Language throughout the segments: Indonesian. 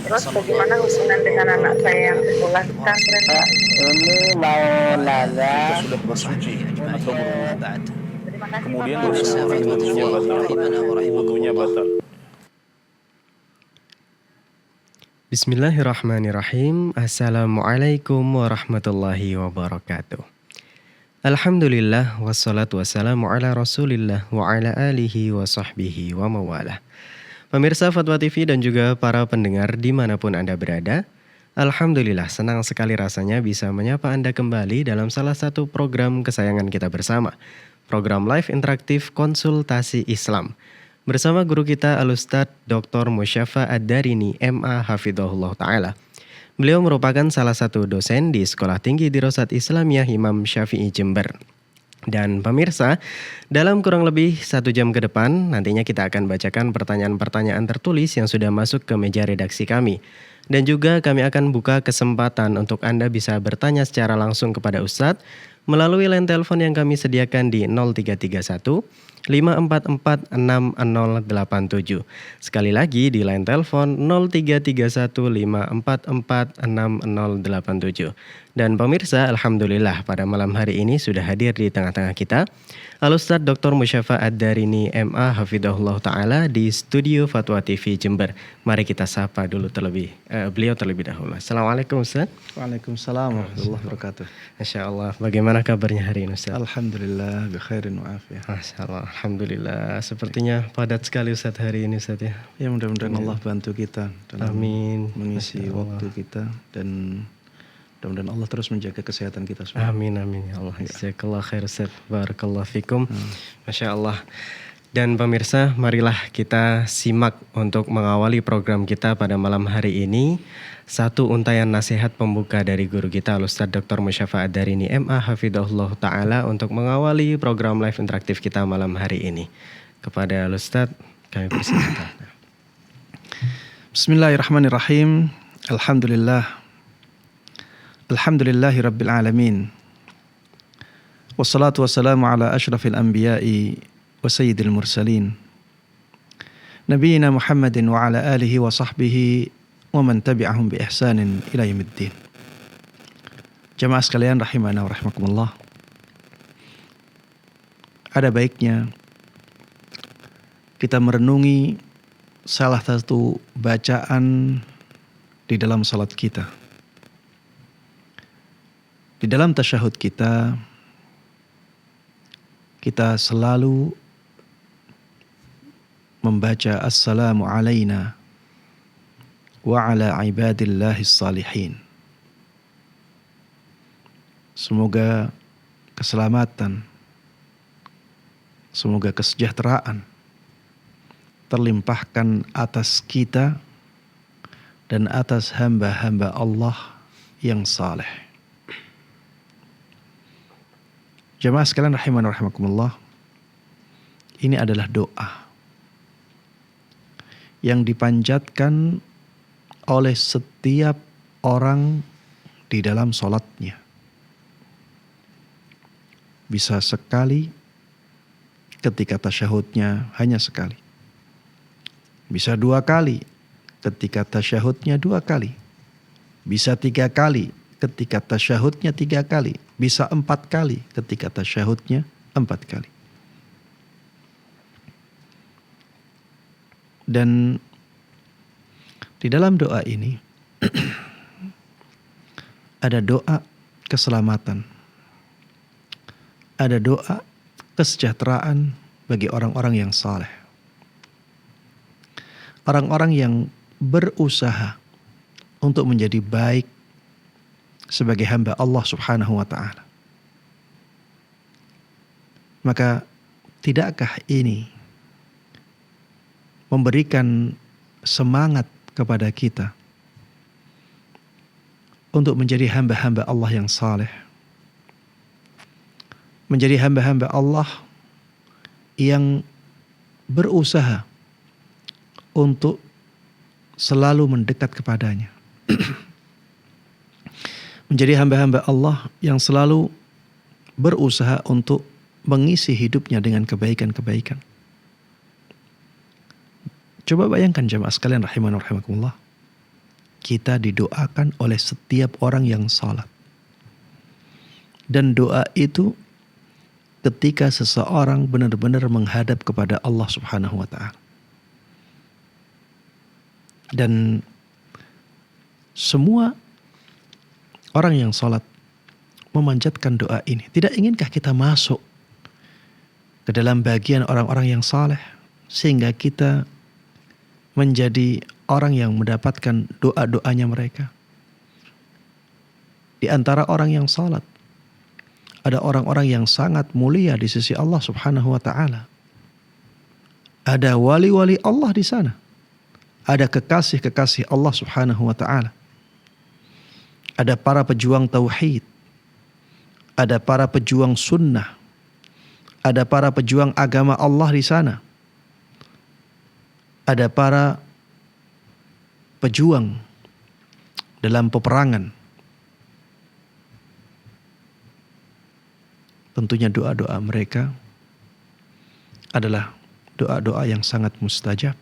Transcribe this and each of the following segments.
Terus bagaimana hubungan dengan anak saya yang sekolah di pesantren? Ini mau nanya. Kita sudah bersuci atau berwudu. Terima kasih Kemudian Bapak. dosa wudunya batal. Wudunya batal. Bismillahirrahmanirrahim. Assalamualaikum warahmatullahi wabarakatuh. Alhamdulillah wassalatu wassalamu ala rasulillah wa ala alihi wa sahbihi wa mawalah. Pemirsa Fatwa TV dan juga para pendengar dimanapun Anda berada, alhamdulillah senang sekali rasanya bisa menyapa Anda kembali dalam salah satu program kesayangan kita bersama, program live interaktif konsultasi Islam. Bersama guru kita Al-Ustadz Dr. Musyafa Ad-Darini MA Hafidhahullah Ta'ala. Beliau merupakan salah satu dosen di Sekolah Tinggi Dirosat Islamiyah Imam Syafi'i Jember. Dan pemirsa, dalam kurang lebih 1 jam ke depan, nantinya kita akan bacakan pertanyaan-pertanyaan tertulis yang sudah masuk ke meja redaksi kami. Dan juga kami akan buka kesempatan untuk Anda bisa bertanya secara langsung kepada Ustadz melalui line telepon yang kami sediakan di 0331 544 6087. Sekali lagi di line telepon 0331 544 6087. Dan pemirsa, alhamdulillah pada malam hari ini sudah hadir di tengah-tengah kita Al-Ustadz Dr. Musyafa Ad-Darini MA Hafidhahullah Ta'ala di studio Fatwa TV Jember. Mari kita sapa dulu beliau terlebih dahulu. Assalamualaikum Ustaz. Waalaikumsalam warahmatullahi wabarakatuh. Masya Allah, bagaimana kabarnya hari ini Ustaz? Alhamdulillah, bi khairin wa afiyah. Masya Allah, alhamdulillah. Sepertinya padat sekali Ustaz hari ini Ustaz ya. Ya mudah-mudahan Allah bantu kita dalam Amin. mengisi waktu kita dan mudah-mudahan Allah terus menjaga kesehatan kita semua. Amin amin ya Allah. Jazakallah khair Ustaz. Barakallahu fikum. Masya Allah. Dan pemirsa, marilah kita simak untuk mengawali program kita pada malam hari ini. Satu untayan nasihat pembuka dari guru kita Al-Ustadz Dr. Musyafa Ad-Darini MA Hafidhahullah Ta'ala untuk mengawali program live interaktif kita malam hari ini. Kepada Al-Ustadz kami persilakan. Bismillahirrahmanirrahim. Alhamdulillahi rabbil alamin. Wassalatu wassalamu ala asyrafil anbiya'i wa sayyidil mursalin. Nabiyyina Muhammadin wa ala alihi wa sahbihi wa man tabi'ahum bi ihsanin ila yaumiddin. Jamaah sekalian rahimana wa rahimakumullah. Ada baiknya kita merenungi salah satu bacaan di dalam salat kita. Di dalam tasyahud kita selalu membaca Assalamu alaina wa ala ibadillahis salihin. Semoga keselamatan, semoga kesejahteraan terlimpahkan atas kita dan atas hamba-hamba Allah yang saleh. Jamaah sekalian rahiman wa rahimakumullah, ini adalah doa yang dipanjatkan oleh setiap orang di dalam sholatnya. Bisa sekali ketika tasyahudnya hanya sekali. Bisa 2 kali ketika tasyahudnya 2 kali. Bisa 3 kali ketika tasyahudnya 3 kali. Bisa 4 kali ketika tasyahudnya 4 kali. Dan di dalam doa ini ada doa keselamatan. Ada doa kesejahteraan bagi orang-orang yang saleh. Orang-orang yang berusaha untuk menjadi baik sebagai hamba Allah Subhanahu wa ta'ala. Maka tidakkah ini memberikan semangat kepada kita untuk menjadi hamba-hamba Allah yang saleh, menjadi hamba-hamba Allah yang berusaha untuk selalu mendekat kepadanya. Menjadi hamba-hamba Allah yang selalu berusaha untuk mengisi hidupnya dengan kebaikan-kebaikan. Coba bayangkan jamaah sekalian rahiman wa rahimakumullah. kita didoakan oleh setiap orang yang salat. Dan doa itu ketika seseorang benar-benar menghadap kepada Allah Subhanahu wa taala. Dan semua orang yang salat memanjatkan doa ini. Tidak inginkah kita masuk ke dalam bagian orang-orang yang saleh sehingga kita menjadi orang yang mendapatkan doa-doanya mereka? Di antara orang yang salat ada orang-orang yang sangat mulia di sisi Allah Subhanahu wa taala. Ada wali-wali Allah di sana. Ada kekasih-kekasih Allah Subhanahu wa taala. Ada para pejuang tauhid. Ada para pejuang sunnah. Ada para pejuang agama Allah di sana. Ada para pejuang dalam peperangan. Tentunya doa-doa mereka adalah doa-doa yang sangat mustajab.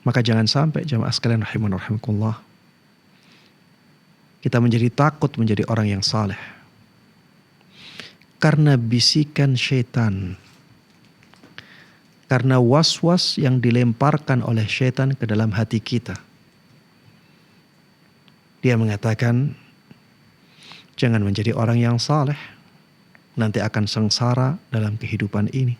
Maka jangan sampai jamaah sekalian rahiman rahimakumullah, kita menjadi takut menjadi orang yang saleh karena bisikan syaitan, karena was-was yang dilemparkan oleh syaitan ke dalam hati kita. Dia mengatakan, jangan menjadi orang yang saleh, nanti akan sengsara dalam kehidupan ini.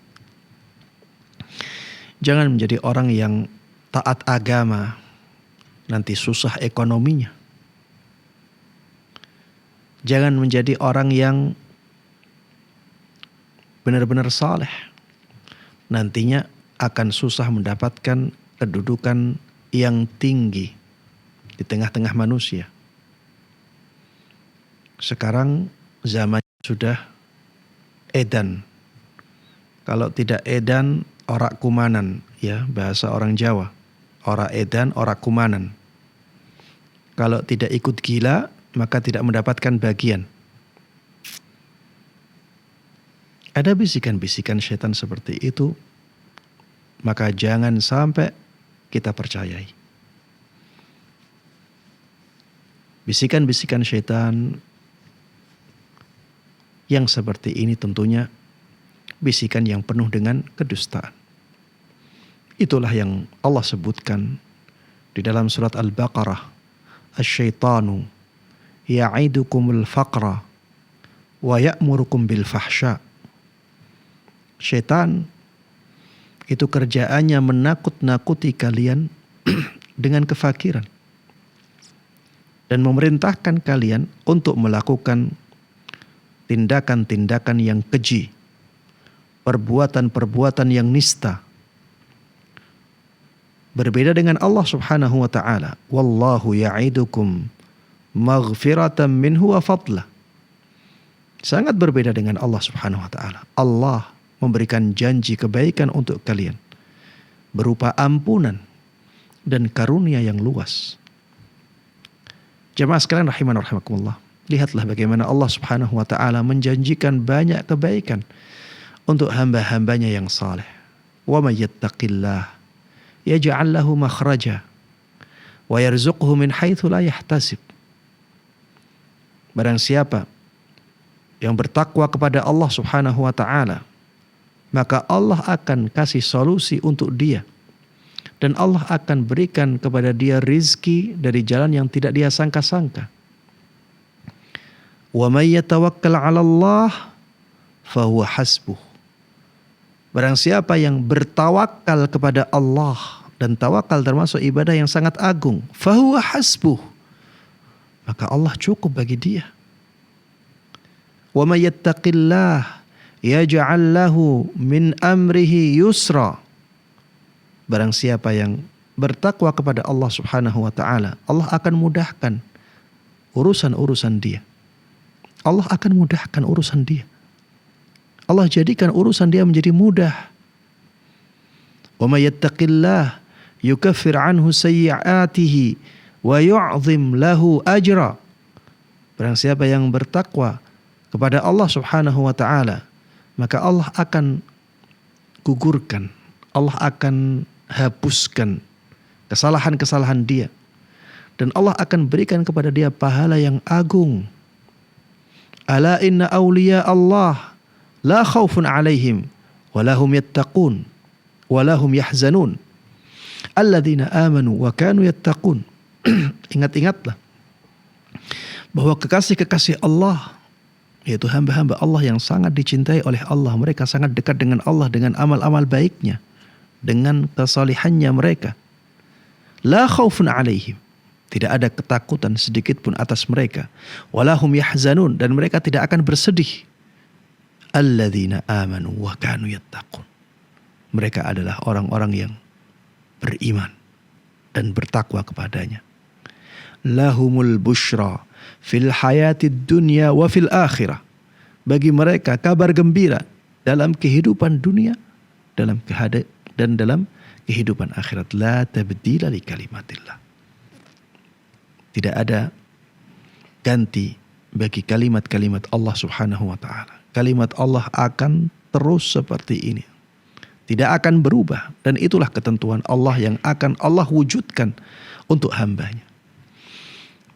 Jangan menjadi orang yang taat agama, nanti susah ekonominya. Jangan menjadi orang yang benar-benar saleh, nantinya akan susah mendapatkan kedudukan yang tinggi di tengah-tengah manusia. Sekarang zaman sudah edan. Kalau tidak edan, orak kumanan, ya bahasa orang Jawa. Ora edan, ora kumanan. Kalau tidak ikut gila, maka tidak mendapatkan bagian. Ada bisikan-bisikan syaitan seperti itu, maka jangan sampai kita percayai. Bisikan-bisikan syaitan yang seperti ini tentunya bisikan yang penuh dengan kedustaan. Itulah yang Allah sebutkan di dalam surat Al-Baqarah. Asy-syaitanu ya'idukumul faqra wa ya'murukum bil fahsya. Syaitan itu kerjaannya menakut-nakuti kalian dengan kefakiran dan memerintahkan kalian untuk melakukan tindakan-tindakan yang keji, perbuatan-perbuatan yang nista. Berbeda dengan Allah Subhanahu wa taala, wallahu ya'idukum maghfiratan minhu wa fadla. Sangat berbeda dengan Allah Subhanahu wa taala. Allah memberikan janji kebaikan untuk kalian berupa ampunan dan karunia yang luas. Jemaah sekalian rahiman rahimakumullah, lihatlah bagaimana Allah Subhanahu wa taala menjanjikan banyak kebaikan untuk hamba-hambanya yang saleh. Wa may yattaqillah yaj'al lahu makhraja wa yarzuqhu min haitsu la yahtasib. Barang siapa yang bertakwa kepada Allah Subhanahu wa taala, maka Allah akan kasih solusi untuk dia. Dan Allah akan berikan kepada dia rizki dari jalan yang tidak dia sangka-sangka. Wa may yatawakkal 'ala Allah fahuwa hasbuh. Barang siapa yang bertawakal kepada Allah, dan tawakal termasuk ibadah yang sangat agung, fahuwa hasbuh, maka Allah cukup bagi dia. Wa may yattaqillah yaj'al lahu min amrihi yusra. Barang siapa yang bertakwa kepada Allah Subhanahu wa taala, Allah akan mudahkan urusan-urusan dia. Allah akan mudahkan urusan dia. Allah jadikan urusan dia menjadi mudah. Wa may yattaqillah yukaffir anhu sayyi'atihi wa yu'zim lahu ajra. Barang siapa yang bertakwa kepada Allah Subhanahu wa taala, maka Allah akan gugurkan, Allah akan hapuskan kesalahan-kesalahan dia. Dan Allah akan berikan kepada dia pahala yang agung. Ala inna awliya Allah la khawfun alaihim wa lahum yattaqun wa lahum yahzanun. Alladzina amanu wa kanu yattaqun. Ingat-ingatlah bahwa kekasih-kekasih Allah, yaitu hamba-hamba Allah yang sangat dicintai oleh Allah, mereka sangat dekat dengan Allah dengan amal-amal baiknya, dengan kesalihannya mereka. La khaufun alaihim, tidak ada ketakutan sedikit pun atas mereka. Walahum yahzanun, dan mereka tidak akan bersedih. Alladzina amanu wa kanu yattaqun. Mereka adalah orang-orang yang beriman dan bertakwa kepadanya. Lahumul busyra fil hayatid dunya wa fil akhirah. Bagi mereka kabar gembira dalam kehidupan dunia dan dalam kehidupan akhirat. La tabdila li kalimatillah. Tidak ada ganti bagi kalimat-kalimat Allah Subhanahu wa taala. Kalimat Allah akan terus seperti ini. Tidak akan berubah, dan itulah ketentuan Allah yang akan Allah wujudkan untuk hambanya.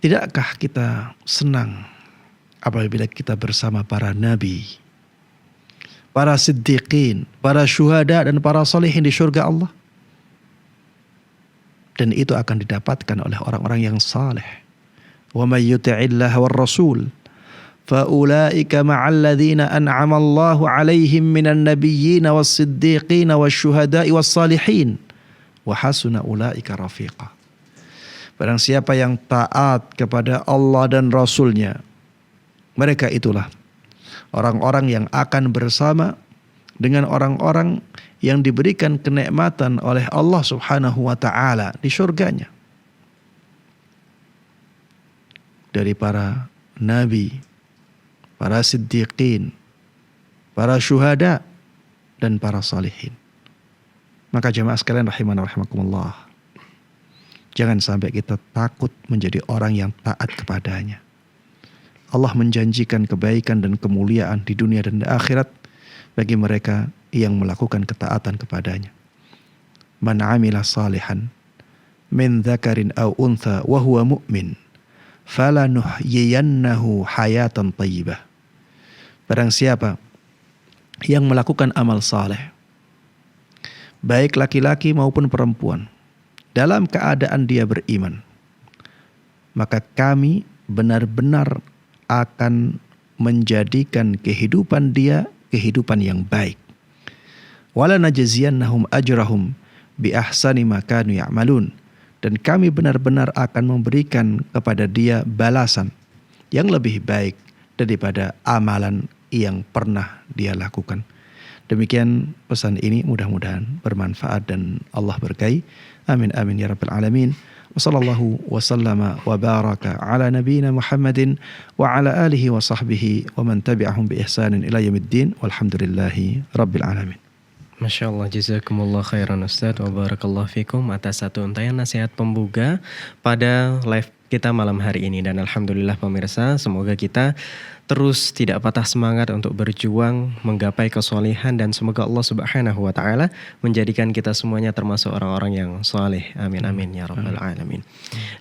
Tidakkah kita senang apabila kita bersama para nabi, para siddiqin, para syuhada, dan para salihin di surga Allah? Dan itu akan didapatkan oleh orang-orang yang saleh. Wa may yuti'illaha war rasul fa ulaika ma'al ladzina an'ama Allahu 'alaihim minan nabiyyin was siddiqin was syuhada'i was salihin wa hasuna ulaika rafiqa. Barang siapa yang taat kepada Allah dan Rasulnya, mereka itulah orang-orang yang akan bersama dengan orang-orang yang diberikan kenikmatan oleh Allah Subhanahu wa taala di surganya. Dari para nabi, para siddiqin, para syuhada, dan para salihin. Maka jemaah sekalian rahimana rahimakumullah, jangan sampai kita takut menjadi orang yang taat kepadanya. Allah menjanjikan kebaikan dan kemuliaan di dunia dan di akhirat bagi mereka yang melakukan ketaatan kepadanya. Man 'amila salihan min dzakarin aw untha wa huwa mu'min falanuhyiyannahu hayatan thayyibah. Barang siapa yang melakukan amal saleh, baik laki-laki maupun perempuan, dalam keadaan dia beriman, maka kami benar-benar akan menjadikan kehidupan dia kehidupan yang baik. Wala najziyannahum ajrahum bi ahsani ma kanu ya'malun, dan kami benar-benar akan memberikan kepada dia balasan yang lebih baik daripada amalan yang pernah dia lakukan. Demikian pesan ini, mudah-mudahan bermanfaat dan Allah berkahi. Amin amin ya rabbal alamin. Wa sallallahu wa sallama wa baraka ala nabiyyina Muhammadin wa ala alihi wa sahbihi wa man tabi'ahum bi ihsanin ila yaumiddin walhamdulillahi rabbil alamin. Masya Allah, jazakumullah khairan Ustadz wa barakallahu fikum atas satu untayan nasihat pembuka pada live kita malam hari ini. Dan alhamdulillah pemirsa, semoga kita terus tidak patah semangat untuk berjuang menggapai kesolehan, dan semoga Allah Subhanahu wa taala menjadikan kita semuanya termasuk orang-orang yang soleh. Amin amin ya rabbal alamin.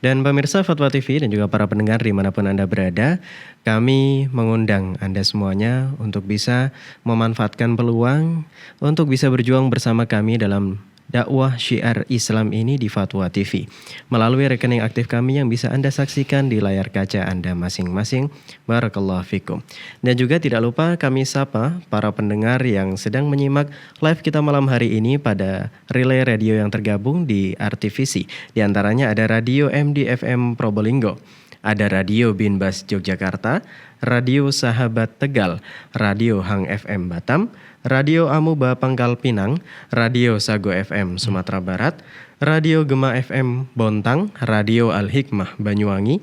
Dan pemirsa Fatwa TV dan juga para pendengar dimanapun Anda berada, kami mengundang Anda semuanya untuk bisa memanfaatkan peluang untuk bisa berjuang bersama kami dalam dakwah syiar Islam ini di Fatwa TV melalui rekening aktif kami yang bisa Anda saksikan di layar kaca Anda masing-masing. Barakallahu fikum. Dan juga tidak lupa kami sapa para pendengar yang sedang menyimak live kita malam hari ini pada relay radio yang tergabung di RTVC. Di antaranya ada Radio MDFM Probolinggo, ada Radio Binbas Yogyakarta, Radio Sahabat Tegal, Radio Hang FM Batam, Radio Amuba Pangkal Pinang, Radio Sago FM Sumatera Barat, Radio Gema FM Bontang, Radio Al-Hikmah Banyuwangi,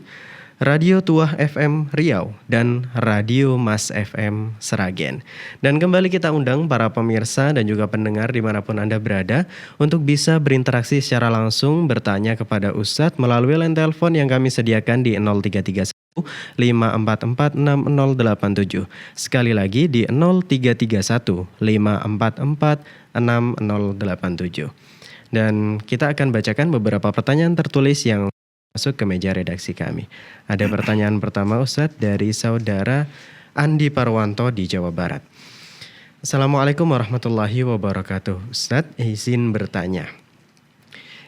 Radio Tuah FM Riau, dan Radio Mas FM Seragen. Dan kembali kita undang para pemirsa dan juga pendengar dimanapun Anda berada untuk bisa berinteraksi secara langsung, bertanya kepada Ustadz melalui line telepon yang kami sediakan di 0331 5446087. Sekali lagi di 0331 5446087. Dan kita akan bacakan beberapa pertanyaan tertulis yang masuk ke meja redaksi kami. Ada pertanyaan pertama Ustadz dari saudara Andi Parwanto di Jawa Barat. Assalamualaikum warahmatullahi wabarakatuh. Ustadz, izin bertanya.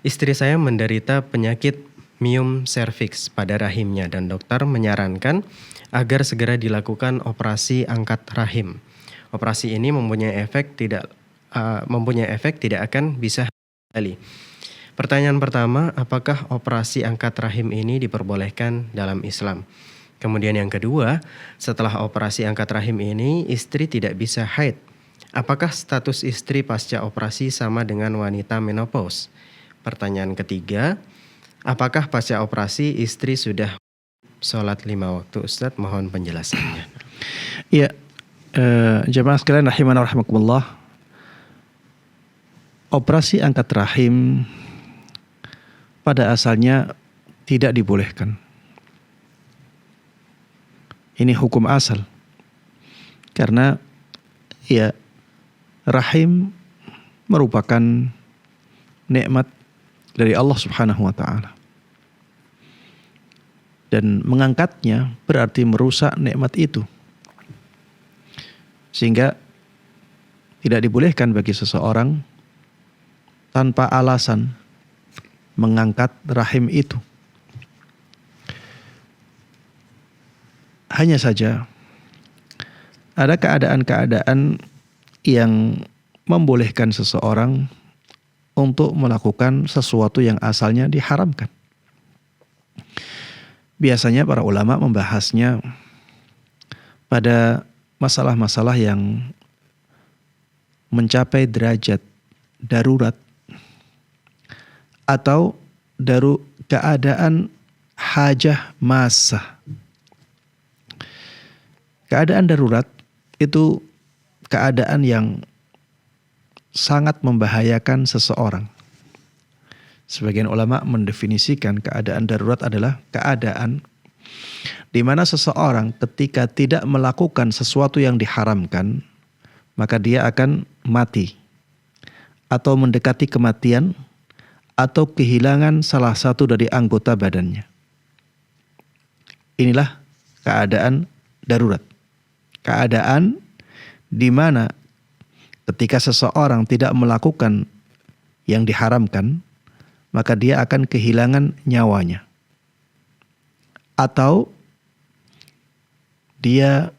Istri saya menderita penyakit miom cervix pada rahimnya dan dokter menyarankan agar segera dilakukan operasi angkat rahim. Operasi ini mempunyai efek tidak akan bisa kembali. Pertanyaan pertama, apakah operasi angkat rahim ini diperbolehkan dalam Islam? Kemudian yang kedua, setelah operasi angkat rahim ini istri tidak bisa haid. Apakah status istri pasca operasi sama dengan wanita menopause? Pertanyaan ketiga, apakah pasca operasi istri sudah sholat 5 waktu? Ustadz, mohon penjelasannya. Ya, jemaah sekalian rahimana rahimakumullah. Operasi angkat rahim pada asalnya tidak dibolehkan. Ini hukum asal. Karena ya rahim merupakan nikmat dari Allah Subhanahu wa taala. Dan mengangkatnya berarti merusak nikmat itu. Sehingga tidak dibolehkan bagi seseorang tanpa alasan mengangkat rahim itu. Hanya saja ada keadaan-keadaan yang membolehkan seseorang untuk melakukan sesuatu yang asalnya diharamkan. Biasanya para ulama membahasnya pada masalah-masalah yang mencapai derajat darurat atau keadaan hajah masah. Keadaan darurat itu keadaan yang sangat membahayakan seseorang. Sebagian ulama mendefinisikan keadaan darurat adalah keadaan di mana seseorang ketika tidak melakukan sesuatu yang diharamkan, maka dia akan mati atau mendekati kematian atau kehilangan salah satu dari anggota badannya. Inilah keadaan darurat. Keadaan di mana ketika seseorang tidak melakukan yang diharamkan, maka dia akan kehilangan nyawanya. Atau dia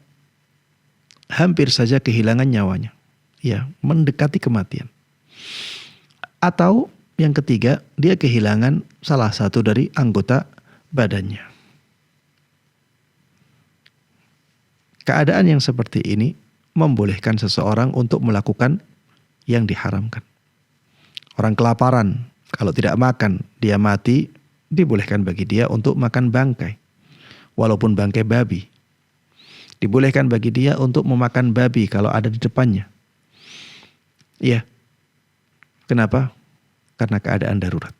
hampir saja kehilangan nyawanya. Ya, mendekati kematian. Atau yang ketiga, dia kehilangan salah satu dari anggota badannya. Keadaan yang seperti ini membolehkan seseorang untuk melakukan yang diharamkan. Orang kelaparan, kalau tidak makan, dia mati, dibolehkan bagi dia untuk makan bangkai. Walaupun bangkai babi. Dibolehkan bagi dia untuk memakan babi kalau ada di depannya. Iya. Kenapa? Karena keadaan darurat.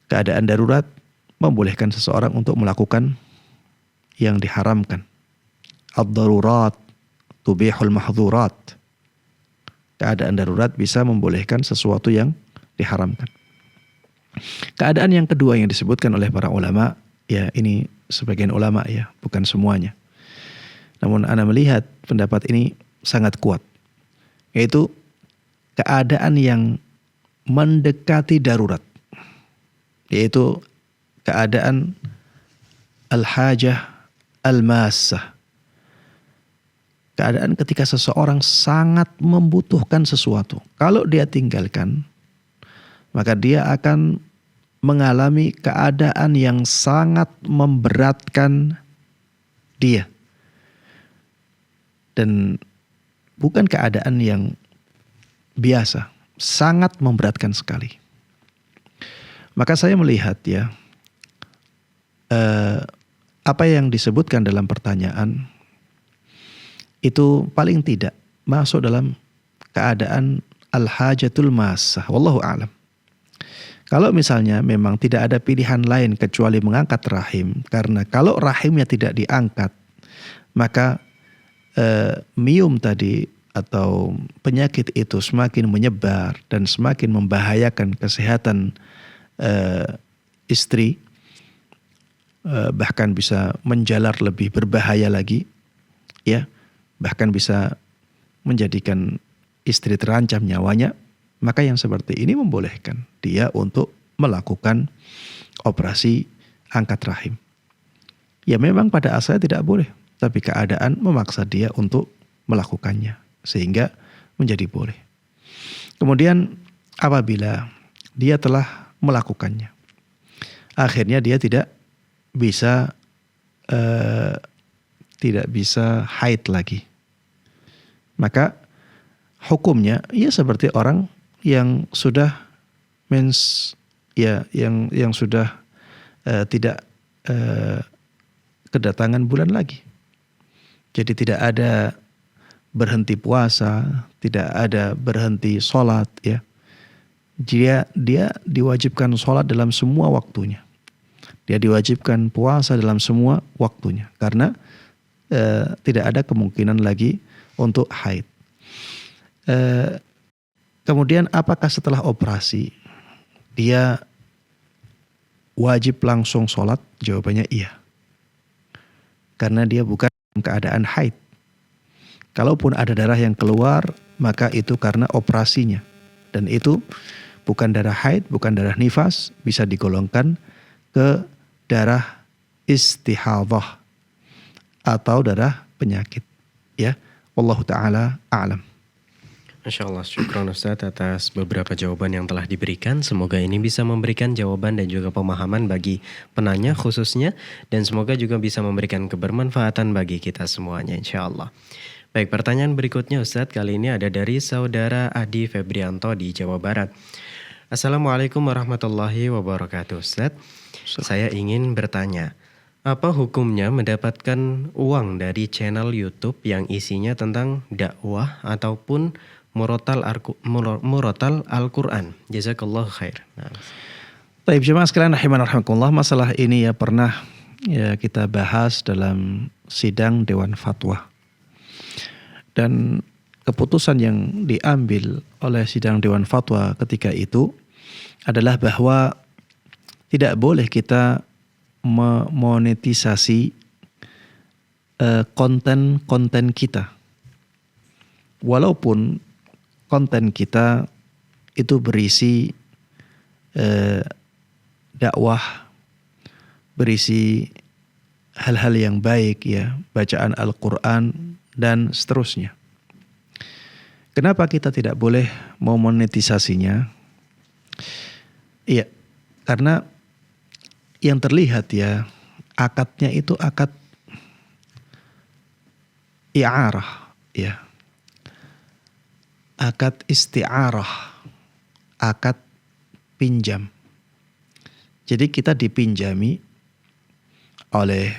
Keadaan darurat membolehkan seseorang untuk melakukan yang diharamkan. Ad-darurat tubihul mahdzurat. Keadaan darurat bisa membolehkan sesuatu yang diharamkan. Keadaan yang kedua yang disebutkan oleh para ulama, ya ini sebagian ulama ya, bukan semuanya. Namun ana melihat pendapat ini sangat kuat. Yaitu keadaan yang mendekati darurat, yaitu keadaan al-hajah al-massah. Keadaan ketika seseorang sangat membutuhkan sesuatu. Kalau dia tinggalkan, maka dia akan mengalami keadaan yang sangat memberatkan dia. Dan bukan keadaan yang biasa, sangat memberatkan sekali. Maka saya melihat ya, apa yang disebutkan dalam pertanyaan itu paling tidak masuk dalam keadaan al-hajatul massah. Wallahu a'lam. Kalau misalnya memang tidak ada pilihan lain kecuali mengangkat rahim, karena kalau rahimnya tidak diangkat, maka mium tadi atau penyakit itu semakin menyebar dan semakin membahayakan kesehatan istri, bahkan bisa menjalar lebih berbahaya lagi, ya, bahkan bisa menjadikan istri terancam nyawanya, maka yang seperti ini membolehkan dia untuk melakukan operasi angkat rahim. Ya memang pada asalnya tidak boleh, tapi keadaan memaksa dia untuk melakukannya sehingga menjadi boleh. Kemudian apabila dia telah melakukannya, akhirnya dia tidak bisa haid lagi, maka hukumnya ya seperti orang yang sudah mens, ya yang sudah tidak kedatangan bulan lagi. Jadi tidak ada berhenti puasa, tidak ada berhenti sholat, ya. Dia diwajibkan sholat dalam semua waktunya. Dia diwajibkan puasa dalam semua waktunya karena tidak ada kemungkinan lagi untuk haid. Kemudian apakah setelah operasi dia wajib langsung sholat? Jawabannya iya. Karena dia bukan dalam keadaan haid. Kalaupun ada darah yang keluar, maka itu karena operasinya. Dan itu bukan darah haid, bukan darah nifas, bisa digolongkan ke darah istihadhah atau darah penyakit. Ya, wallahu taala a'lam. Masya Allah, syukran Ustadz atas beberapa jawaban yang telah diberikan. Semoga ini bisa memberikan jawaban dan juga pemahaman bagi penanya khususnya. Dan semoga juga bisa memberikan kebermanfaatan bagi kita semuanya insya Allah. Baik, pertanyaan berikutnya Ustadz, kali ini ada dari saudara Adi Febrianto di Jawa Barat. Assalamualaikum warahmatullahi wabarakatuh Ustadz. Saya ingin bertanya, apa hukumnya mendapatkan uang dari channel YouTube yang isinya tentang dakwah ataupun murotal Al-Quran? Jazakallah khair. Baik, jemaah sekalian rahiman rahimakumullah, masalah ini ya pernah ya kita bahas dalam sidang Dewan Fatwa. Dan keputusan yang diambil oleh sidang Dewan Fatwa ketika itu adalah bahwa tidak boleh kita memonetisasi konten-konten kita. Walaupun konten kita itu berisi dakwah, berisi hal-hal yang baik, ya, bacaan Al-Quran dan seterusnya. Kenapa kita tidak boleh memonetisasinya? Iya, karena yang terlihat ya akadnya itu akad i'arah, ya. Akad isti'arah, akad pinjam. Jadi kita dipinjami oleh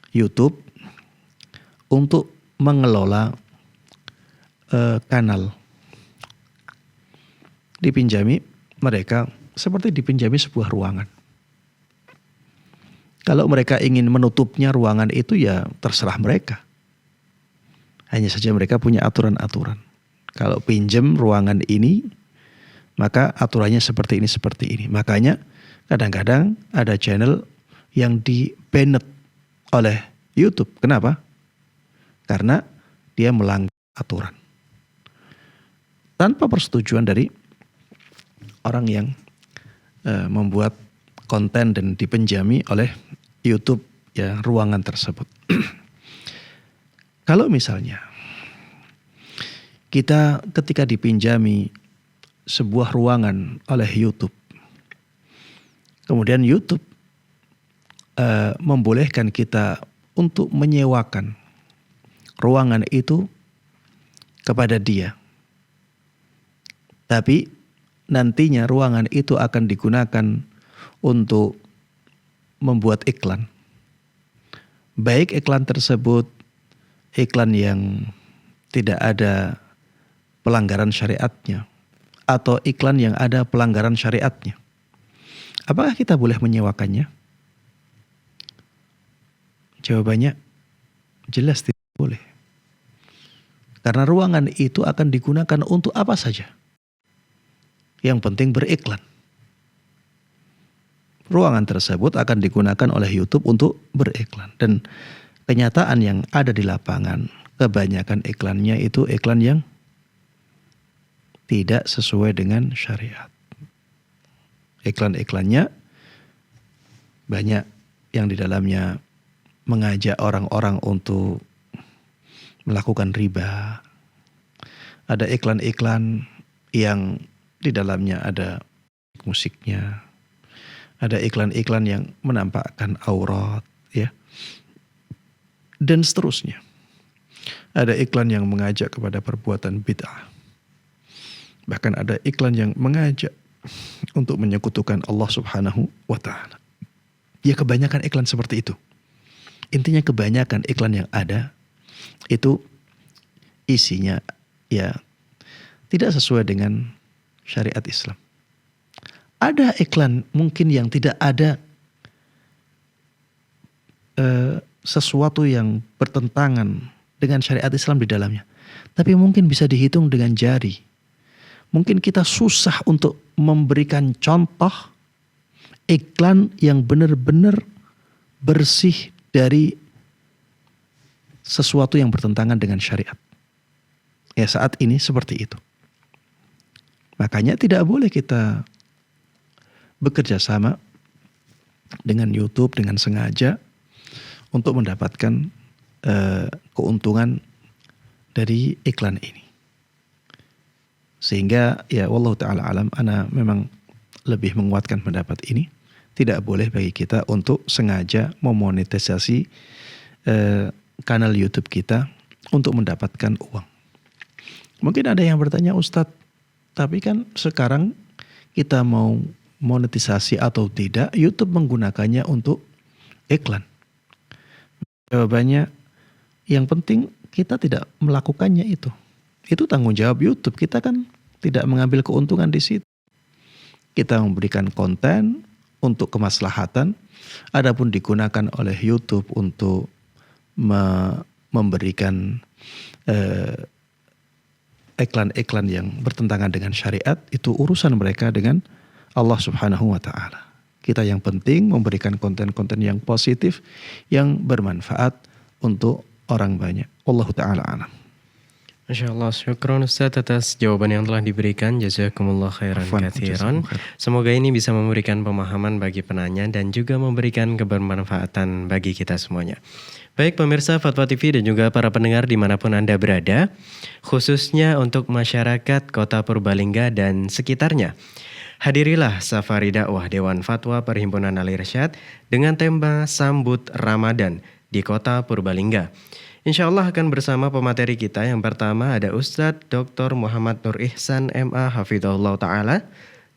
YouTube untuk mengelola kanal. Dipinjami mereka seperti dipinjami sebuah ruangan. Kalau mereka ingin menutupnya ruangan itu ya terserah mereka. Hanya saja mereka punya aturan-aturan. Kalau pinjam ruangan ini, maka aturannya seperti ini. Makanya kadang-kadang ada channel yang di-banned oleh YouTube. Kenapa? Karena dia melanggar aturan. Tanpa persetujuan dari orang yang membuat konten dan dipinjami oleh YouTube, ya, ruangan tersebut. Kalau misalnya kita ketika dipinjami sebuah ruangan oleh YouTube, kemudian YouTube membolehkan kita untuk menyewakan ruangan itu kepada dia, tapi nantinya ruangan itu akan digunakan untuk membuat iklan. Baik iklan tersebut iklan yang tidak ada pelanggaran syariatnya atau iklan yang ada pelanggaran syariatnya. Apakah kita boleh menyewakannya? Jawabannya jelas tidak boleh. Karena ruangan itu akan digunakan untuk apa saja. Yang penting beriklan. Ruangan tersebut akan digunakan oleh YouTube untuk beriklan. Dan kenyataan yang ada di lapangan, kebanyakan iklannya itu iklan yang tidak sesuai dengan syariat. Iklan-iklannya banyak yang di dalamnya mengajak orang-orang untuk melakukan riba. Ada iklan-iklan yang di dalamnya ada musiknya. Ada iklan-iklan yang menampakkan aurat, ya. Dan seterusnya. Ada iklan yang mengajak kepada perbuatan bid'ah. Bahkan ada iklan yang mengajak untuk menyekutukan Allah Subhanahu wa taala. Ya, kebanyakan iklan seperti itu. Intinya kebanyakan iklan yang ada itu isinya ya tidak sesuai dengan syariat Islam. Ada iklan mungkin yang tidak ada sesuatu yang bertentangan dengan syariat Islam di dalamnya. Tapi mungkin bisa dihitung dengan jari. Mungkin kita susah untuk memberikan contoh iklan yang benar-benar bersih dari sesuatu yang bertentangan dengan syariat. Ya, saat ini seperti itu. Makanya tidak boleh kita bekerja sama dengan YouTube dengan sengaja untuk mendapatkan keuntungan dari iklan ini. Sehingga ya wallahu ta'ala alam, ana memang lebih menguatkan pendapat ini. Tidak boleh bagi kita untuk sengaja memonetisasi kanal YouTube kita untuk mendapatkan uang. Mungkin ada yang bertanya, Ustadz, tapi kan sekarang kita mau monetisasi atau tidak, YouTube menggunakannya untuk iklan. Jawabannya, yang penting kita tidak melakukannya itu. Itu tanggung jawab YouTube. Kita kan tidak mengambil keuntungan di situ. Kita memberikan konten untuk kemaslahatan, adapun digunakan oleh YouTube untuk memberikan iklan-iklan yang bertentangan dengan syariat, itu urusan mereka dengan Allah Subhanahu wa taala. Kita yang penting memberikan konten-konten yang positif yang bermanfaat untuk orang banyak. Wallahu taala alam. Masya Allah, syukron Ustaz atas jawaban yang telah diberikan. Jazakumullah khairan katsiran. Semoga ini bisa memberikan pemahaman bagi penanya dan juga memberikan kebermanfaatan bagi kita semuanya. Baik pemirsa Fatwa TV dan juga para pendengar dimanapun Anda berada, khususnya untuk masyarakat Kota Purbalingga dan sekitarnya. Hadirilah Safari Dakwah Dewan Fatwa Perhimpunan Al-Irsyad dengan tema Sambut Ramadan di Kota Purbalingga. Insya Allah akan bersama pemateri kita. Yang pertama ada Ustadz Dr. Muhammad Nur Ihsan MA Hafidhahullah Ta'ala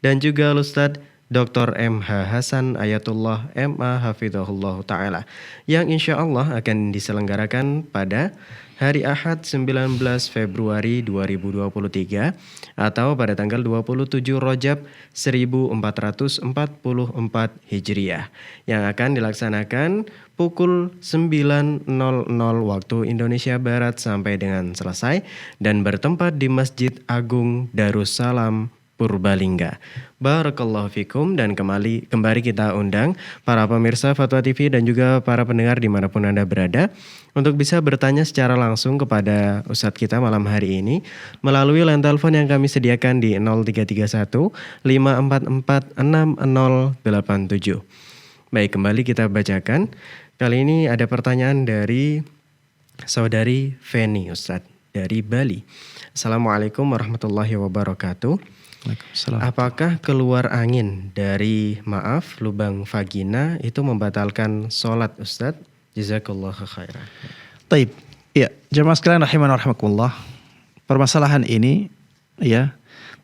dan juga Ustadz Dr. MH Hasan Ayatullah MA Hafidhahullah Ta'ala yang insya Allah akan diselenggarakan pada hari Ahad 19 Februari 2023 atau pada tanggal 27 Rajab 1444 Hijriah yang akan dilaksanakan pukul 9.00 waktu Indonesia Barat sampai dengan selesai dan bertempat di Masjid Agung Darussalam Purbalingga. Barakallahu fikum, dan kembali kita undang para pemirsa Fatwa TV dan juga para pendengar dimanapun Anda berada untuk bisa bertanya secara langsung kepada Ustadz kita malam hari ini melalui line telepon yang kami sediakan di 0331 544 6087. Baik, kembali kita bacakan. Kali ini ada pertanyaan dari saudari Feni Ustadz dari Bali. Assalamualaikum warahmatullahi wabarakatuh. Apakah keluar angin dari lubang vagina itu membatalkan sholat Ustadz? Jazakallahu khairan. Taib. Ya, jemaah sekalian rahiman rahimakumullah. Permasalahan ini ya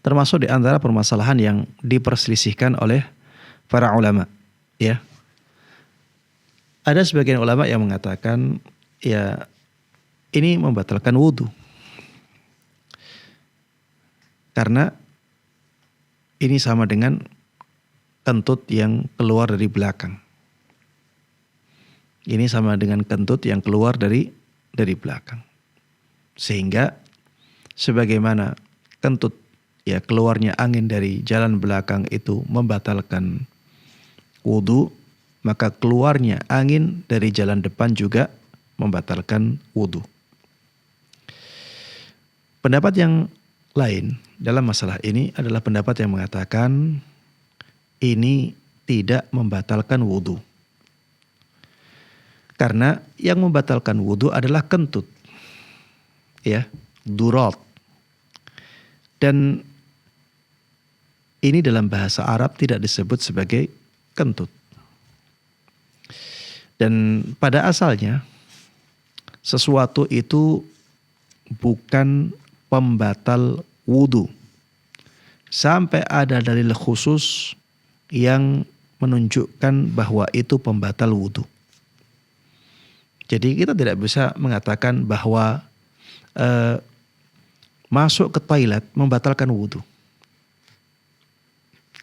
termasuk di antara permasalahan yang diperselisihkan oleh para ulama, ya. Ada sebagian ulama yang mengatakan ya ini membatalkan wudu. Karena ini sama dengan kentut yang keluar dari belakang. Ini sama dengan kentut yang keluar dari belakang. Sehingga sebagaimana kentut, ya keluarnya angin dari jalan belakang itu membatalkan wudu, maka keluarnya angin dari jalan depan juga membatalkan wudu. Pendapat yang lain dalam masalah ini adalah pendapat yang mengatakan ini tidak membatalkan wudu. Karena yang membatalkan wudu adalah kentut, ya, durat. Dan ini dalam bahasa Arab tidak disebut sebagai kentut. Dan pada asalnya sesuatu itu bukan pembatal wudu sampai ada dalil khusus yang menunjukkan bahwa itu pembatal wudu. Jadi kita tidak bisa mengatakan bahwa masuk ke toilet membatalkan wudu.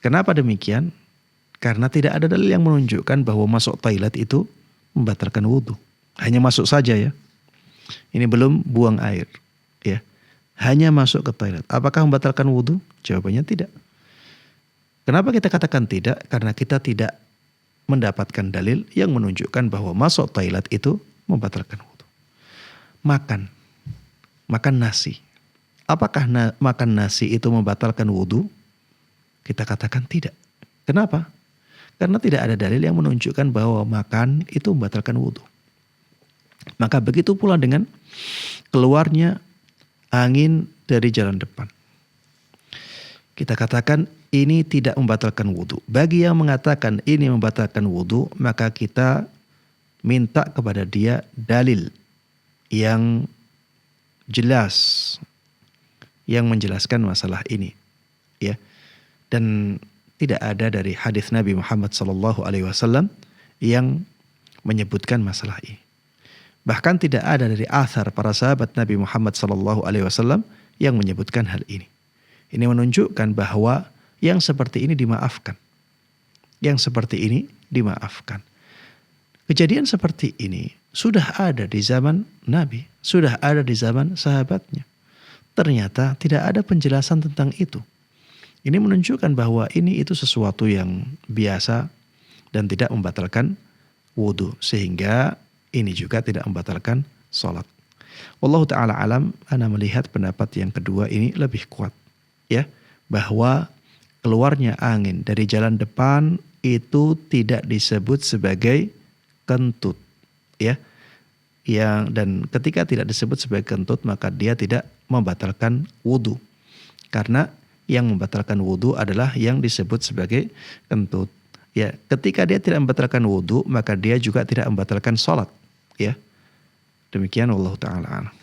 Kenapa demikian? Karena tidak ada dalil yang menunjukkan bahwa masuk toilet itu membatalkan wudu. Hanya masuk saja ya. Ini belum buang air, ya. Hanya masuk ke toilet. Apakah membatalkan wudu? Jawabannya tidak. Kenapa kita katakan tidak? Karena kita tidak mendapatkan dalil yang menunjukkan bahwa masuk toilet itu membatalkan wudu. Makan nasi. Apakah makan nasi itu membatalkan wudu? Kita katakan tidak. Kenapa? Karena tidak ada dalil yang menunjukkan bahwa makan itu membatalkan wudu. Maka begitu pula dengan keluarnya angin dari jalan depan. Kita katakan ini tidak membatalkan wudu. Bagi yang mengatakan ini membatalkan wudu, maka kita minta kepada dia dalil yang jelas yang menjelaskan masalah ini, ya. Dan tidak ada dari hadis Nabi Muhammad SAW yang menyebutkan masalah ini. Bahkan tidak ada dari athar para sahabat Nabi Muhammad SAW yang menyebutkan hal ini. Ini menunjukkan bahwa yang seperti ini dimaafkan. Yang seperti ini dimaafkan. Kejadian seperti ini sudah ada di zaman Nabi, sudah ada di zaman sahabatnya. Ternyata tidak ada penjelasan tentang itu. Ini menunjukkan bahwa ini itu sesuatu yang biasa dan tidak membatalkan wudu. Sehingga ini juga tidak membatalkan sholat. Wallahu ta'ala alam, ana melihat pendapat yang kedua ini lebih kuat. Ya, bahwa keluarnya angin dari jalan depan itu tidak disebut sebagai kentut. Ya, dan ketika tidak disebut sebagai kentut maka dia tidak membatalkan wudu. Karena yang membatalkan wudu adalah yang disebut sebagai kentut. Ya, ketika dia tidak membatalkan wudu, maka dia juga tidak membatalkan sholat. Ya, demikian wallahu ta'ala.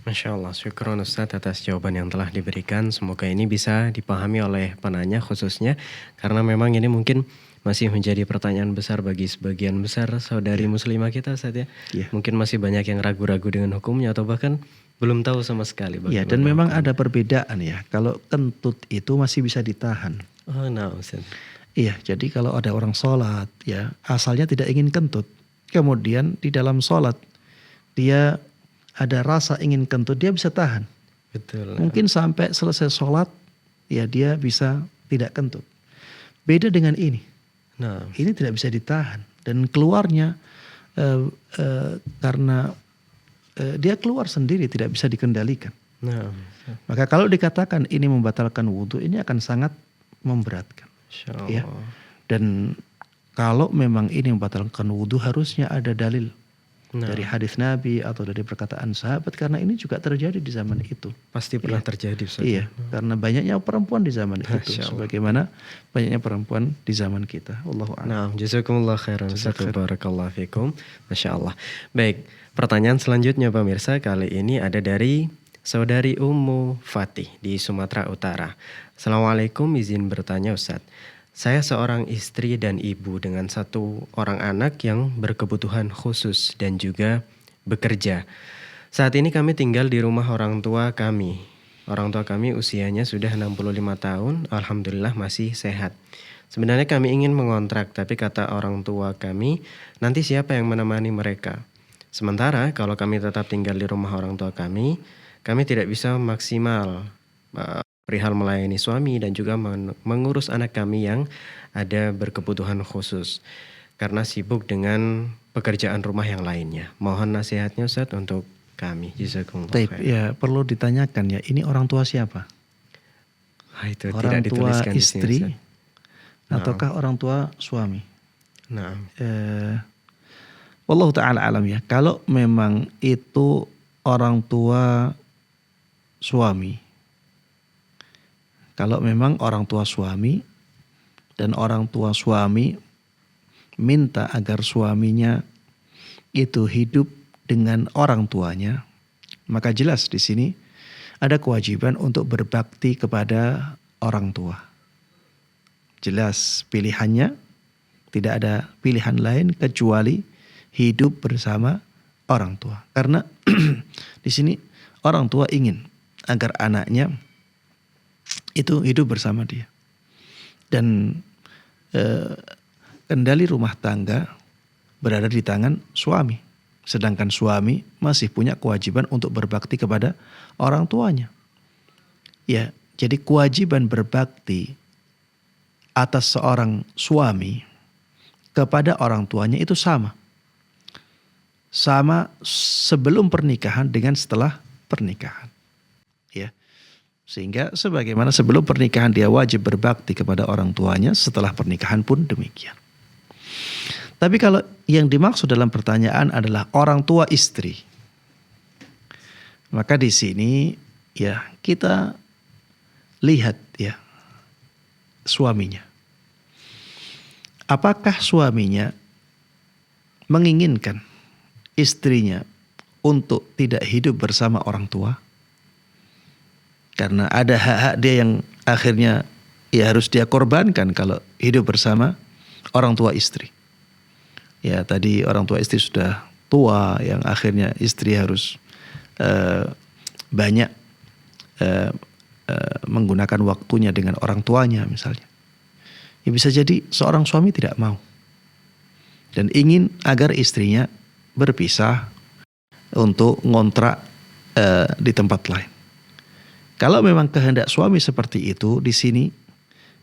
Masya Allah, syukron Ustadz atas jawaban yang telah diberikan. Semoga ini bisa dipahami oleh penanya khususnya. Karena memang ini mungkin masih menjadi pertanyaan besar bagi sebagian besar saudari muslimah kita Ustadz ya. Mungkin masih banyak yang ragu-ragu dengan hukumnya atau bahkan belum tahu sama sekali. Ya, dan memang ada perbedaan ya. Kalau kentut itu masih bisa ditahan. Oh, nah Ustaz. Iya, jadi kalau ada orang sholat ya, asalnya tidak ingin kentut. Kemudian di dalam sholat dia ada rasa ingin kentut, dia bisa tahan. Betul. Mungkin sampai selesai sholat ya dia bisa tidak kentut. Beda dengan ini. Nah, ini tidak bisa ditahan dan keluarnya karena dia keluar sendiri, tidak bisa dikendalikan. nah. Maka kalau dikatakan ini membatalkan wudhu, ini akan sangat memberatkan. Ya. Dan kalau memang ini membatalkan wudhu, harusnya ada dalil dari hadis Nabi atau dari perkataan sahabat, karena ini juga terjadi di zaman itu. Pasti pernah terjadi Ustaz. Iya, karena banyaknya perempuan di zaman itu, sebagaimana banyaknya perempuan di zaman kita. Wallahu a'lam. Nah, jazakumullah khairan Ustaz, barakallahu fikum. Masya Allah. Baik, pertanyaan selanjutnya pemirsa kali ini ada dari Saudari Ummu Fatih di Sumatera Utara. Assalamualaikum, izin bertanya Ustaz. Saya seorang istri dan ibu dengan 1 orang anak yang berkebutuhan khusus dan juga bekerja. Saat ini kami tinggal di rumah orang tua kami. Orang tua kami usianya sudah 65 tahun, alhamdulillah masih sehat. Sebenarnya kami ingin mengontrak, tapi kata orang tua kami, nanti siapa yang menemani mereka? Sementara kalau kami tetap tinggal di rumah orang tua kami kami tidak bisa maksimal perihal melayani suami dan juga mengurus anak kami yang ada berkebutuhan khusus karena sibuk dengan pekerjaan rumah yang lainnya. Mohon nasihatnya Ustaz untuk kami. Jazakumullah Taib, khair. ya perlu ditanyakan ya, ini orang tua siapa? Itu Orang tidak tua dituliskan di sini, istri Ustaz. ataukah orang tua suami? Nah, Wallahu ta'ala alam ya. Kalau memang itu orang tua suami, kalau memang orang tua suami dan orang tua suami minta agar suaminya itu hidup dengan orang tuanya, maka jelas di sini ada kewajiban untuk berbakti kepada orang tua. Jelas pilihannya, tidak ada pilihan lain kecuali hidup bersama orang tua. Karena di sini orang tua ingin agar anaknya itu hidup bersama dia. Dan kendali rumah tangga berada di tangan suami. Sedangkan suami masih punya kewajiban untuk berbakti kepada orang tuanya. Ya, jadi kewajiban berbakti atas seorang suami kepada orang tuanya itu sama. Sama sebelum pernikahan dengan setelah pernikahan. Ya. Sehingga sebagaimana sebelum pernikahan dia wajib berbakti kepada orang tuanya, setelah pernikahan pun demikian. Tapi kalau yang dimaksud dalam pertanyaan adalah orang tua istri, maka di sini ya kita lihat ya suaminya. Apakah suaminya menginginkan istrinya untuk tidak hidup bersama orang tua? Karena ada hak-hak dia yang akhirnya ya harus dia korbankan kalau hidup bersama orang tua istri. Ya tadi orang tua istri sudah tua yang akhirnya istri harus banyak menggunakan waktunya dengan orang tuanya misalnya. Ya bisa jadi seorang suami tidak mau dan ingin agar istrinya berpisah untuk ngontrak di tempat lain. Kalau memang kehendak suami seperti itu, di sini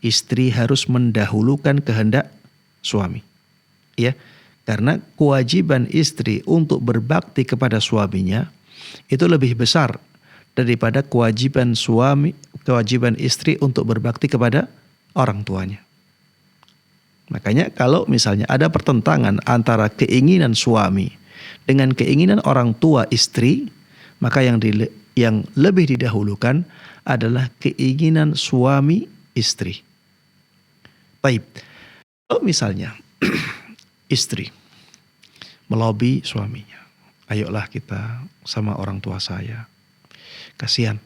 istri harus mendahulukan kehendak suami. Ya, karena kewajiban istri untuk berbakti kepada suaminya itu lebih besar daripada kewajiban istri untuk berbakti kepada orang tuanya. Makanya kalau misalnya ada pertentangan antara keinginan suami dengan keinginan orang tua istri, maka yang lebih didahulukan adalah keinginan suami istri. Baik, kalau misalnya istri melobi suaminya, ayolah kita sama orang tua saya, kasihan,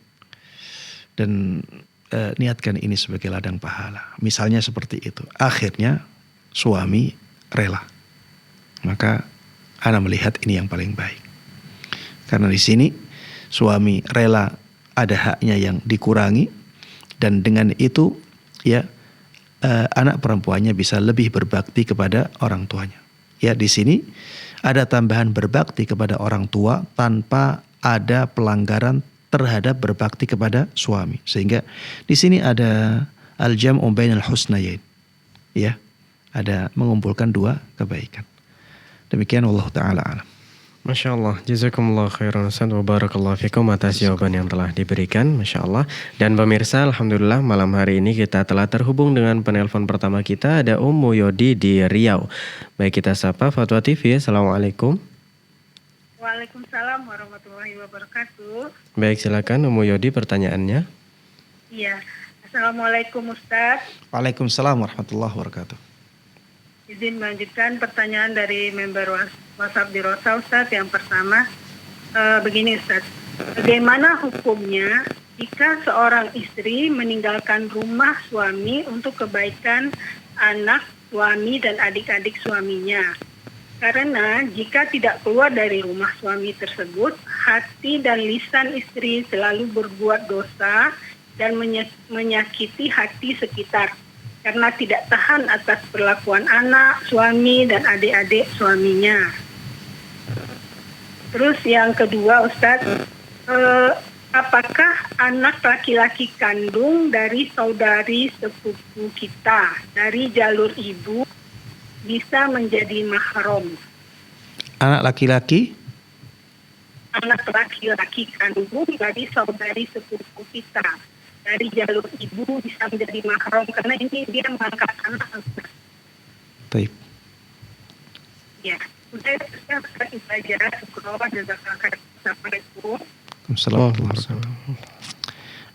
dan niatkan ini sebagai ladang pahala. Misalnya seperti itu. Akhirnya suami rela. Maka ana melihat ini yang paling baik. Karena di sini suami rela ada haknya yang dikurangi dan dengan itu ya anak perempuannya bisa lebih berbakti kepada orang tuanya. Ya di sini ada tambahan berbakti kepada orang tua tanpa ada pelanggaran terhadap berbakti kepada suami. Sehingga di sini ada al-jam'u bainal husnayain. Ya, ada mengumpulkan dua kebaikan. Demikian wallahu taala alam. Masya Allah, jazakumullah khairan Ustaz wa barakallahu fikum atas jawaban yang telah diberikan, Masya Allah. Dan pemirsa, Alhamdulillah malam hari ini kita telah terhubung dengan penelpon pertama kita, ada Ummu Yodi di Riau. Baik, kita sapa Fatwa TV, Assalamualaikum. Waalaikumsalam warahmatullahi wabarakatuh. Baik, silakan Ummu Yodi pertanyaannya. Iya, Assalamualaikum Ustaz. Waalaikumsalam warahmatullahi wabarakatuh. Izin melanjutkan pertanyaan dari member WhatsApp di Rosa Ustaz. Yang pertama, begini Ustaz. Bagaimana hukumnya jika seorang istri meninggalkan rumah suami untuk kebaikan anak, suami, dan adik-adik suaminya? Karena jika tidak keluar dari rumah suami tersebut, hati dan lisan istri selalu berbuat dosa dan menyakiti hati sekitar. Karena tidak tahan atas perlakuan anak, suami, dan adik-adik suaminya. Terus yang kedua Ustadz, apakah anak laki-laki kandung dari saudari sepupu kita dari jalur ibu bisa menjadi mahram? Anak laki-laki Anak laki-laki kandung dari saudari sepupu kita dari jalur ibu bisa menjadi mahram karena ini dia mengangkat anak. Taib. Ya, udah itu saja. Syukurlah jazakallahu. Assalamualaikum.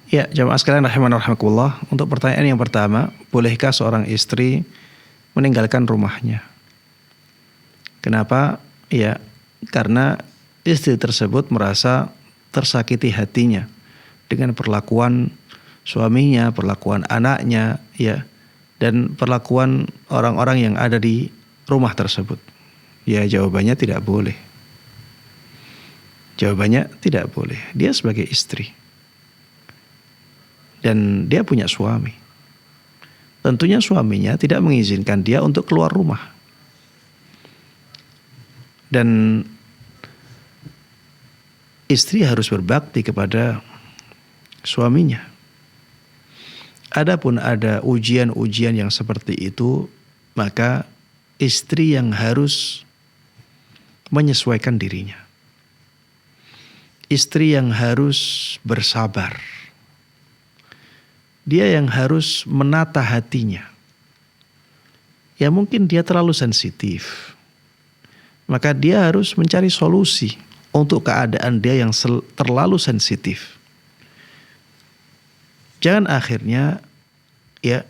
Ya, jamaah sekalian rahimanallah. Untuk pertanyaan yang pertama, bolehkah seorang istri meninggalkan rumahnya? Kenapa? Ya, karena istri tersebut merasa tersakiti hatinya dengan perlakuan suaminya, perlakuan anaknya, ya, dan perlakuan orang-orang yang ada di rumah tersebut. Ya, jawabannya tidak boleh. Jawabannya tidak boleh. Dia sebagai istri. Dan dia punya suami. Tentunya suaminya tidak mengizinkan dia untuk keluar rumah. Dan istri harus berbakti kepada suaminya. Adapun ada ujian-ujian yang seperti itu, maka istri yang harus menyesuaikan dirinya. Istri yang harus bersabar. Dia yang harus menata hatinya. Ya mungkin dia terlalu sensitif. Maka dia harus mencari solusi untuk keadaan dia yang terlalu sensitif. Jangan akhirnya ya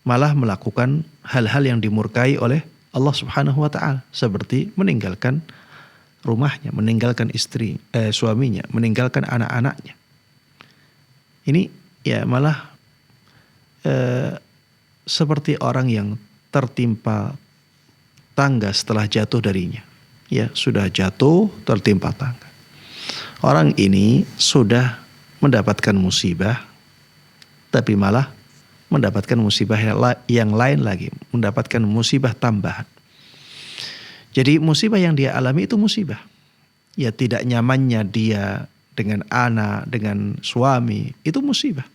malah melakukan hal-hal yang dimurkai oleh Allah Subhanahu wa taala seperti meninggalkan rumahnya, meninggalkan suaminya, meninggalkan anak-anaknya. Ini ya malah seperti orang yang tertimpa tangga setelah jatuh darinya. Ya, sudah jatuh tertimpa tangga. Orang ini sudah mendapatkan musibah, tapi malah mendapatkan musibah yang lain lagi, mendapatkan musibah tambahan. Jadi musibah yang dia alami itu musibah. Ya tidak nyamannya dia dengan anak, dengan suami, itu musibah.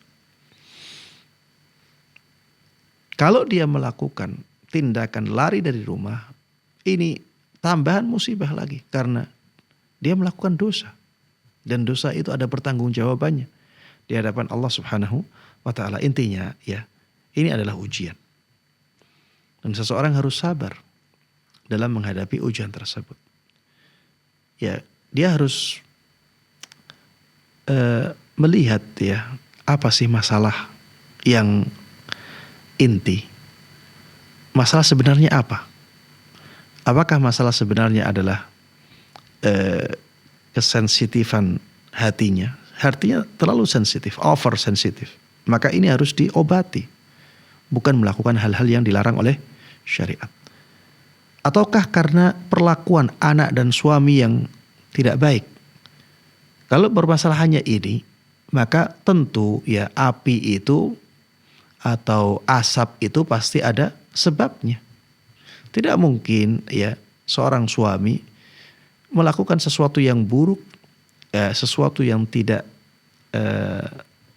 Kalau dia melakukan tindakan lari dari rumah, ini tambahan musibah lagi karena dia melakukan dosa. Dan dosa itu ada pertanggungjawabannya di hadapan Allah Subhanahu wa taala. Intinya ya, ini adalah ujian. Dan seseorang harus sabar dalam menghadapi ujian tersebut. Ya, dia harus melihat ya, apa sih masalah yang inti. Masalah sebenarnya apa? Apakah masalah sebenarnya adalah kesensitifan hatinya? Hatinya terlalu sensitif, over sensitif. Maka ini harus diobati. Bukan melakukan hal-hal yang dilarang oleh syariat. Ataukah karena perlakuan anak dan suami yang tidak baik? Kalau permasalahannya ini, maka tentu ya api itu atau asap itu pasti ada sebabnya. Tidak mungkin ya seorang suami melakukan sesuatu yang buruk, sesuatu yang tidak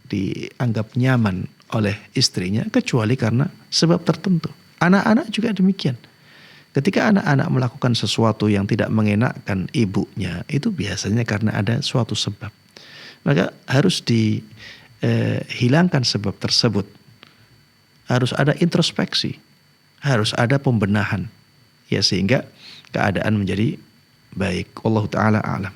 dianggap nyaman oleh istrinya kecuali karena sebab tertentu. Anak-anak juga demikian. Ketika anak-anak melakukan sesuatu yang tidak mengenakkan ibunya, itu biasanya karena ada suatu sebab. Maka harus dihilangkan sebab tersebut. Harus ada introspeksi. Harus ada pembenahan. Ya sehingga keadaan menjadi baik. Wallahu ta'ala a'lam.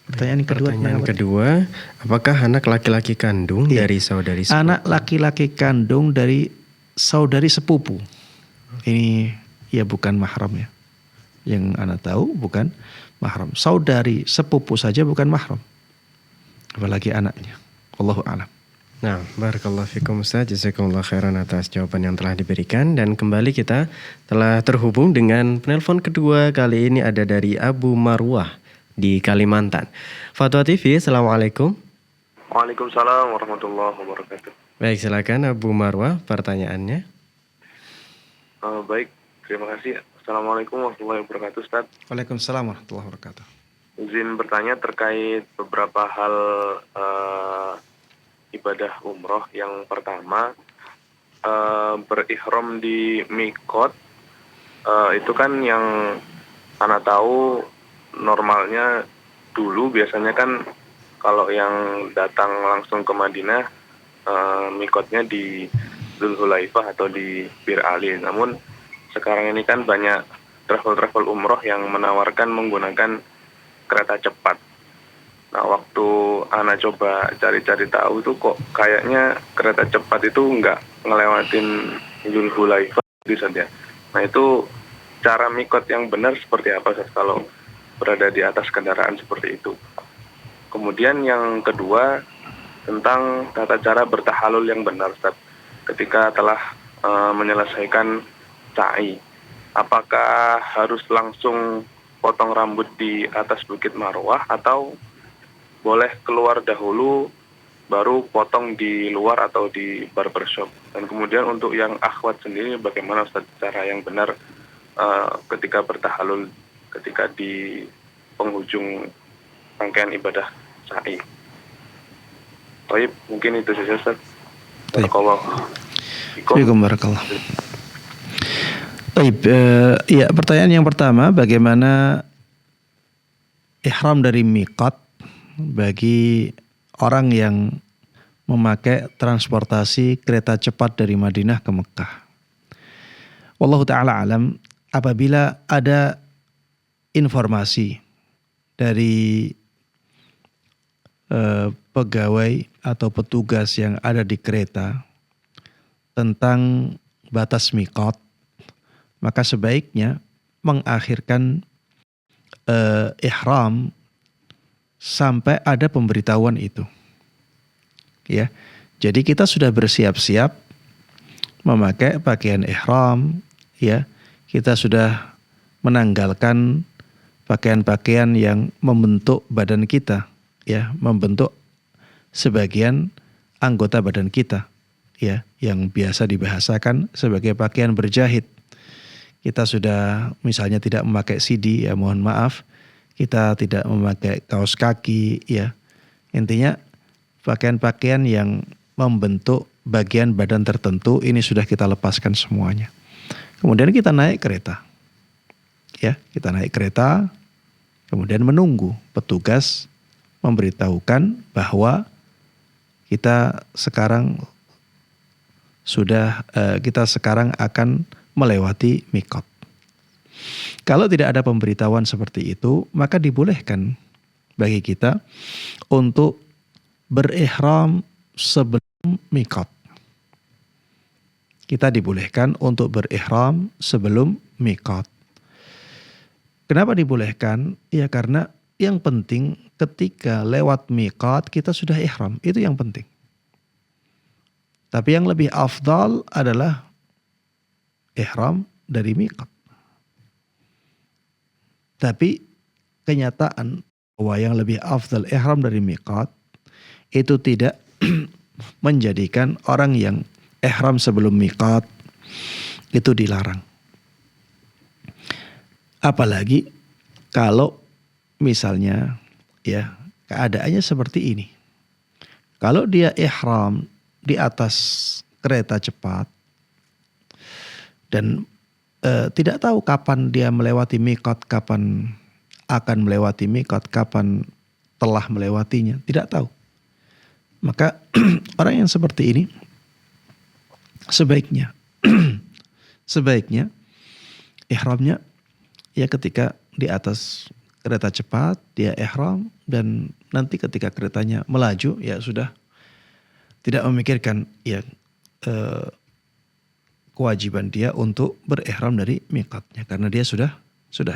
Pertanyaan kedua, apakah anak laki-laki kandung dari saudari sepupu? Anak laki-laki kandung dari saudari sepupu. Ini ya bukan mahram ya. Yang anak tahu bukan mahram. Saudari sepupu saja bukan mahram. Apalagi anaknya. Wallahu a'lam. Nah, barakallahu fikum Ustaz, jazakumullah khairan atas jawaban yang telah diberikan. Dan kembali kita telah terhubung dengan penelpon kedua. Kali ini ada dari Abu Marwah di Kalimantan. Fatwa TV, Assalamualaikum. Waalaikumsalam warahmatullahi wabarakatuh. Baik, silakan Abu Marwah pertanyaannya. Baik, terima kasih. Assalamualaikum warahmatullahi wabarakatuh, Ustaz. Waalaikumsalam warahmatullahi wabarakatuh. izin bertanya terkait beberapa hal ibadah umroh. Yang pertama, berihram di mikot, itu kan yang anak tahu normalnya dulu biasanya kan kalau yang datang langsung ke Madinah, mikotnya di Dzulhulaifah atau di Bir Ali. Namun sekarang ini kan banyak travel umroh yang menawarkan menggunakan kereta cepat. Nah, waktu Ana coba cari-cari tahu itu kok kayaknya kereta cepat itu nggak ngelewatin Dzulhulaifah itu saja. Nah, itu cara mikot yang benar seperti apa, Ustaz, kalau berada di atas kendaraan seperti itu? Kemudian yang kedua, tentang tata cara bertahalul yang benar, Ustaz. Ketika telah menyelesaikan sa'i, apakah harus langsung potong rambut di atas Bukit Marwah atau boleh keluar dahulu baru potong di luar atau di barbershop? Dan kemudian untuk yang akhwat sendiri, bagaimana Ustaz cara yang benar ketika bertahalul ketika di penghujung rangkaian ibadah sa'i? Baik, mungkin itu saja, Ustaz. Barakallah. Baik, ya, pertanyaan yang pertama, bagaimana ihram dari miqat bagi orang yang memakai transportasi kereta cepat dari Madinah ke Mekah? Wallahu ta'ala alam, apabila ada informasi dari pegawai atau petugas yang ada di kereta tentang batas miqat, maka sebaiknya mengakhirkan ihram sampai ada pemberitahuan itu. Ya. Jadi kita sudah bersiap-siap memakai pakaian ihram, ya. Kita sudah menanggalkan pakaian-pakaian yang membentuk badan kita, ya, membentuk sebagian anggota badan kita, ya, yang biasa dibahasakan sebagai pakaian berjahit. Kita sudah misalnya tidak memakai sidi, ya mohon maaf, kita tidak memakai kaos kaki, ya. Intinya pakaian-pakaian yang membentuk bagian badan tertentu ini sudah kita lepaskan semuanya. Kemudian kita naik kereta. Ya, kita naik kereta, kemudian menunggu petugas memberitahukan bahwa kita sekarang akan melewati mikot. Kalau tidak ada pemberitahuan seperti itu, maka dibolehkan bagi kita untuk berihram sebelum mikot. Kita dibolehkan untuk berihram sebelum mikot. Kenapa dibolehkan? Ya karena yang penting ketika lewat mikot kita sudah ihram, itu yang penting. Tapi yang lebih afdal adalah ihram dari mikot. Tapi kenyataan bahwa yang lebih afdal ihram dari mikot itu tidak menjadikan orang yang ihram sebelum mikot itu dilarang. Apalagi kalau misalnya, ya, keadaannya seperti ini. Kalau dia ihram di atas kereta cepat dan tidak tahu kapan dia melewati mikot, kapan akan melewati mikot, kapan telah melewatinya, tidak tahu. Maka orang yang seperti ini sebaiknya ihramnya ya ketika di atas kereta cepat dia ihram, dan nanti ketika keretanya melaju ya sudah tidak memikirkan ya kewajiban dia untuk berihram dari miqatnya karena dia sudah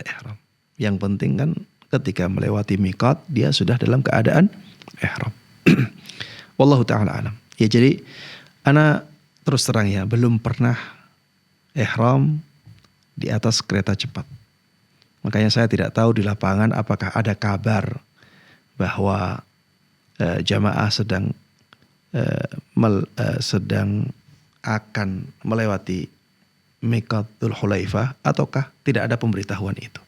ihram. Yang penting kan ketika melewati miqat dia sudah dalam keadaan ihram. Wallahu ta'ala alam. Ya jadi ana terus terang ya belum pernah ihram di atas kereta cepat. Makanya saya tidak tahu di lapangan apakah ada kabar bahwa jamaah sedang akan melewati Miqat Dzulhulaifah ataukah tidak ada pemberitahuan itu.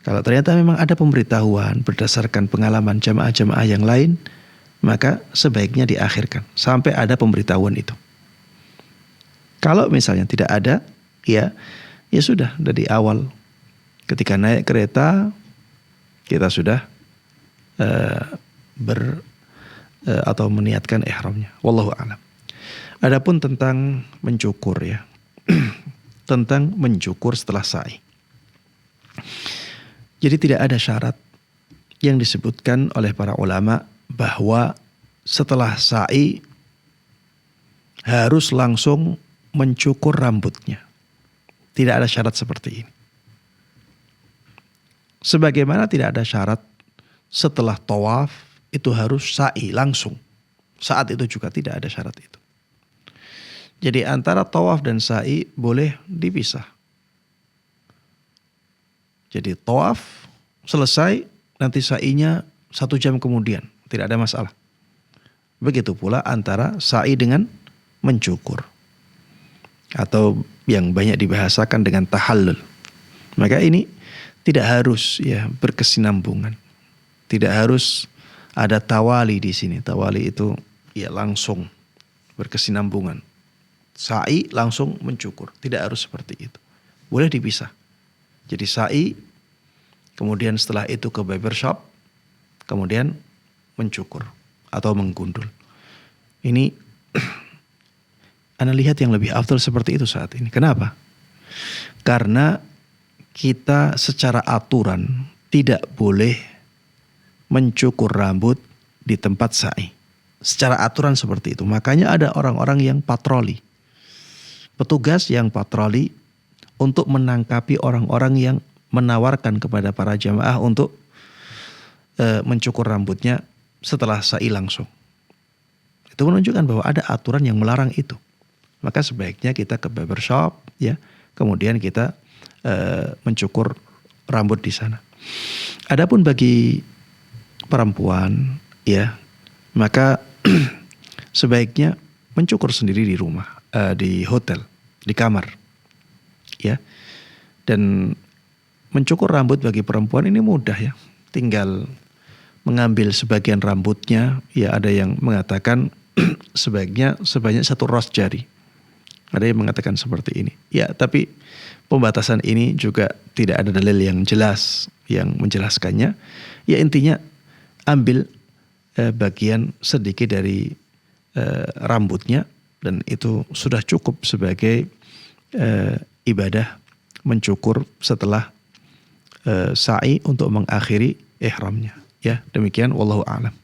Kalau ternyata memang ada pemberitahuan berdasarkan pengalaman jamaah-jamaah yang lain, maka sebaiknya diakhirkan sampai ada pemberitahuan itu. Kalau misalnya tidak ada, ya sudah dari awal ketika naik kereta kita sudah atau meniatkan ihramnya. Wallahu a'lam. Adapun tentang mencukur ya. Tentang mencukur setelah sa'i. Jadi tidak ada syarat yang disebutkan oleh para ulama bahwa setelah sa'i harus langsung mencukur rambutnya. Tidak ada syarat seperti ini. Sebagaimana tidak ada syarat setelah tawaf itu harus sa'i langsung. Saat itu juga tidak ada syarat itu. Jadi antara tawaf dan sa'i boleh dipisah. Jadi tawaf selesai, nanti sa'inya 1 jam kemudian. Tidak ada masalah. Begitu pula antara sa'i dengan mencukur. Atau yang banyak dibahasakan dengan tahallul. Maka ini tidak harus ya berkesinambungan. Tidak harus ada tawali di sini. Tawali itu ya langsung berkesinambungan. Sa'i langsung mencukur. Tidak harus seperti itu. Boleh dipisah. Jadi sa'i, kemudian setelah itu ke barbershop, kemudian mencukur atau menggundul. Ini Anda lihat yang lebih afdal seperti itu saat ini. Kenapa? Karena kita secara aturan tidak boleh mencukur rambut di tempat sa'i. Secara aturan seperti itu. Makanya ada orang-orang yang patroli. Petugas yang patroli untuk menangkapi orang-orang yang menawarkan kepada para jamaah untuk mencukur rambutnya setelah sa'i langsung. Itu menunjukkan bahwa ada aturan yang melarang itu. Maka sebaiknya kita ke barbershop, ya, kemudian kita mencukur rambut di sana. Adapun bagi perempuan, ya, maka sebaiknya mencukur sendiri di rumah, di hotel, di kamar, ya. Dan mencukur rambut bagi perempuan ini mudah ya, tinggal mengambil sebagian rambutnya, ya ada yang mengatakan sebaiknya sebanyak 1 ros jari. Ada yang mengatakan seperti ini. Ya, tapi pembatasan ini juga tidak ada dalil yang jelas yang menjelaskannya. Ya intinya ambil bagian sedikit dari rambutnya dan itu sudah cukup sebagai ibadah mencukur setelah sa'i untuk mengakhiri ihramnya. Ya, demikian wallahu a'lam.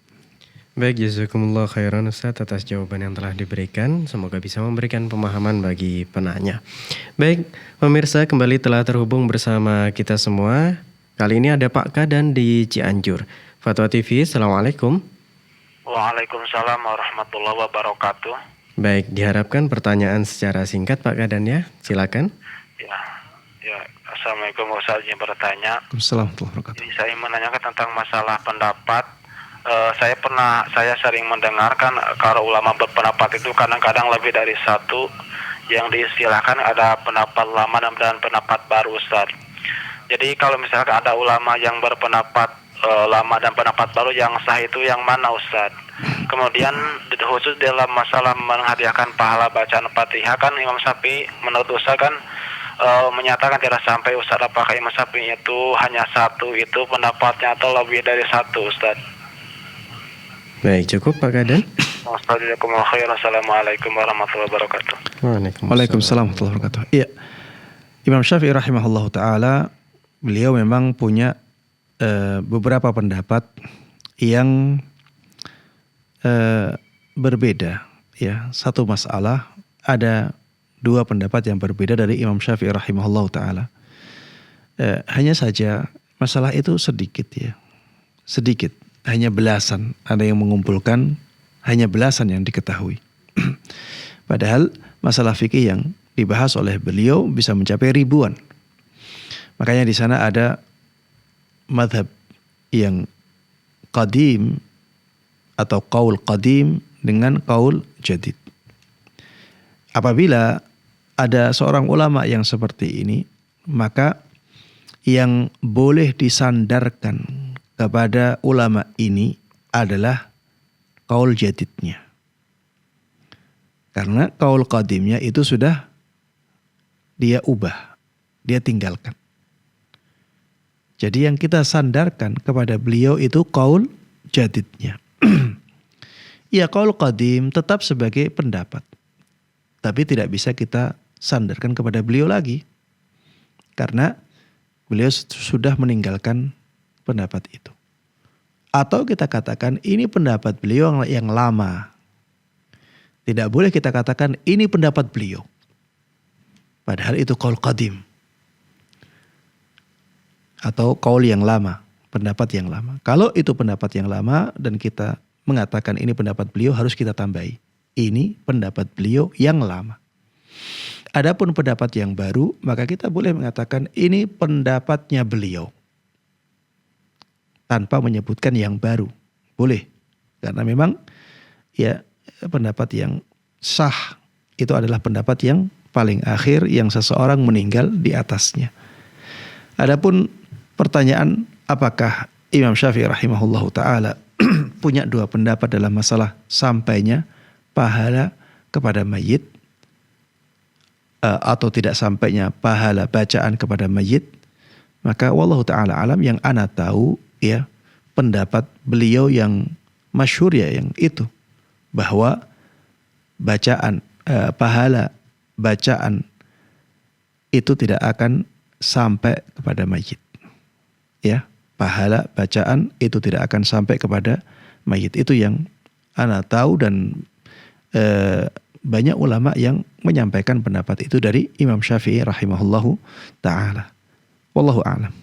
Baik, jazakumullah khairan Ustaz atas jawaban yang telah diberikan. Semoga bisa memberikan pemahaman bagi penanya. Baik, pemirsa kembali telah terhubung bersama kita semua. Kali ini ada Pak Kadan di Cianjur. Fatwa TV, Assalamualaikum. Waalaikumsalam warahmatullahi wabarakatuh. Baik, diharapkan pertanyaan secara singkat Pak Kadan ya. Silakan. Ya, Assalamualaikum Ustaz, yang bertanya. Assalamualaikum warahmatullahi wabarakatuh. Jadi saya menanyakan tentang masalah pendapat. Saya sering mendengarkan kalau ulama berpendapat itu kadang-kadang lebih dari satu, yang diistilahkan ada pendapat lama dan pendapat baru, Ustaz. Jadi kalau misalkan ada ulama yang berpendapat lama dan pendapat baru, yang sah itu yang mana, Ustaz? Kemudian khusus dalam masalah menghadiahkan pahala bacaan Fatihah, kan Imam Syafi'i menurut Ustaz kan menyatakan tidak sampai, Ustaz. Apakah Imam Syafi'i itu hanya satu itu pendapatnya atau lebih dari satu, Ustaz? Baik, cukup Pak Kadan. Assalamualaikum warahmatullahi wabarakatuh. Waalaikumsalam warahmatullahi wabarakatuh. Iya. Imam Syafi'i rahimahullah ta'ala, beliau memang punya beberapa pendapat yang berbeda. Ya, satu masalah ada 2 pendapat yang berbeda dari Imam Syafi'i rahimahullah ta'ala. Hanya saja masalah itu sedikit ya. Sedikit. Hanya belasan, ada yang mengumpulkan hanya belasan yang diketahui. Padahal masalah fikih yang dibahas oleh beliau bisa mencapai ribuan. Makanya di sana ada madhab yang qadim atau qaul qadim dengan qaul jadid. Apabila ada seorang ulama yang seperti ini, maka yang boleh disandarkan kepada ulama ini adalah kaul jadidnya. Karena kaul qadimnya itu sudah dia ubah, dia tinggalkan. Jadi yang kita sandarkan kepada beliau itu kaul jadidnya. Ya, kaul qadim tetap sebagai pendapat. Tapi tidak bisa kita sandarkan kepada beliau lagi. Karena beliau sudah meninggalkan pendapat itu. Atau kita katakan ini pendapat beliau yang lama. Tidak boleh kita katakan ini pendapat beliau. Padahal itu kaul qadim. Atau kaul yang lama, pendapat yang lama. Kalau itu pendapat yang lama dan kita mengatakan ini pendapat beliau, harus kita tambahi. Ini pendapat beliau yang lama. Adapun pendapat yang baru, maka kita boleh mengatakan ini pendapatnya beliau. Tanpa menyebutkan yang baru. Boleh. Karena memang ya pendapat yang sah itu adalah pendapat yang paling akhir yang seseorang meninggal di atasnya. Adapun pertanyaan apakah Imam Syafi'i rahimahullahu ta'ala punya dua pendapat dalam masalah sampainya pahala kepada mayit atau tidak sampainya pahala bacaan kepada mayit, maka wallahu ta'ala alam, yang ana tahu ya pendapat beliau yang masyhur ya yang itu, bahwa bacaan pahala bacaan itu tidak akan sampai kepada mayit. Ya, pahala bacaan itu tidak akan sampai kepada mayit. Itu yang ana tahu, dan banyak ulama yang menyampaikan pendapat itu dari Imam Syafi'i rahimahullahu ta'ala. Wallahu a'lam.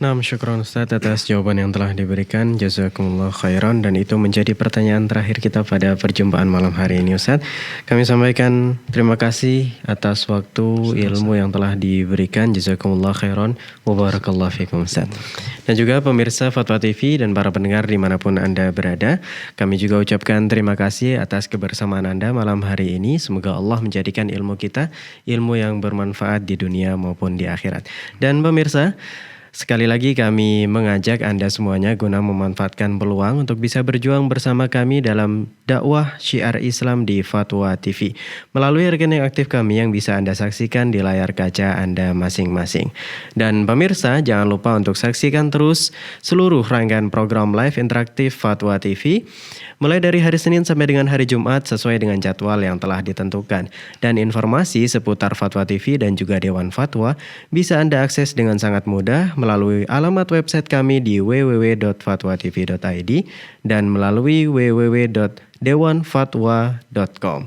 Nah, syukran Ustaz atas jawaban yang telah diberikan. Jazakumullah khairan. Dan itu menjadi pertanyaan terakhir kita pada perjumpaan malam hari ini, Ustaz. Kami sampaikan terima kasih atas waktu ilmu yang telah diberikan. Jazakumullah khairan wa barakallahu fikum, Ustaz. Dan juga pemirsa Fatwa TV dan para pendengar dimanapun Anda berada, kami juga ucapkan terima kasih atas kebersamaan Anda malam hari ini. Semoga Allah menjadikan ilmu kita ilmu yang bermanfaat di dunia maupun di akhirat. Dan pemirsa, sekali lagi kami mengajak Anda semuanya guna memanfaatkan peluang untuk bisa berjuang bersama kami dalam dakwah syiar Islam di Fatwa TV melalui rekening aktif kami yang bisa Anda saksikan di layar kaca Anda masing-masing. Dan pemirsa, jangan lupa untuk saksikan terus seluruh rangkaian program live interaktif Fatwa TV mulai dari hari Senin sampai dengan hari Jumat sesuai dengan jadwal yang telah ditentukan. Dan informasi seputar Fatwa TV dan juga Dewan Fatwa bisa Anda akses dengan sangat mudah melalui alamat website kami di www.fatwatv.id dan melalui www.dewanfatwa.com.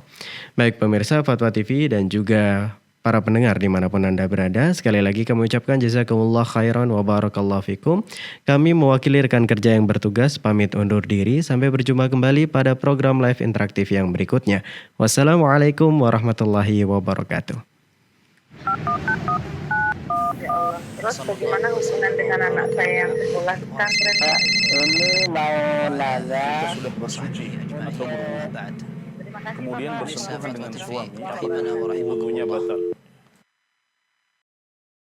Baik pemirsa Fatwa TV dan juga para pendengar dimanapun Anda berada, sekali lagi kami ucapkan jazakumullah khairan wa barakallahu fikum. Kami mewakili rekan kerja yang bertugas pamit undur diri. Sampai berjumpa kembali pada program live interaktif yang berikutnya. Wassalamualaikum warahmatullahi wabarakatuh. Ya Allah. Terus bagaimana hubungan dengan anak saya yang sekolah di pesantren? Ini mau nanya. Sudah bersuci atau berwudu, Terima kasih kemudian Bapak. bersentuhan dengan suami, rahimana wa rahimakumullah. wudunya batal.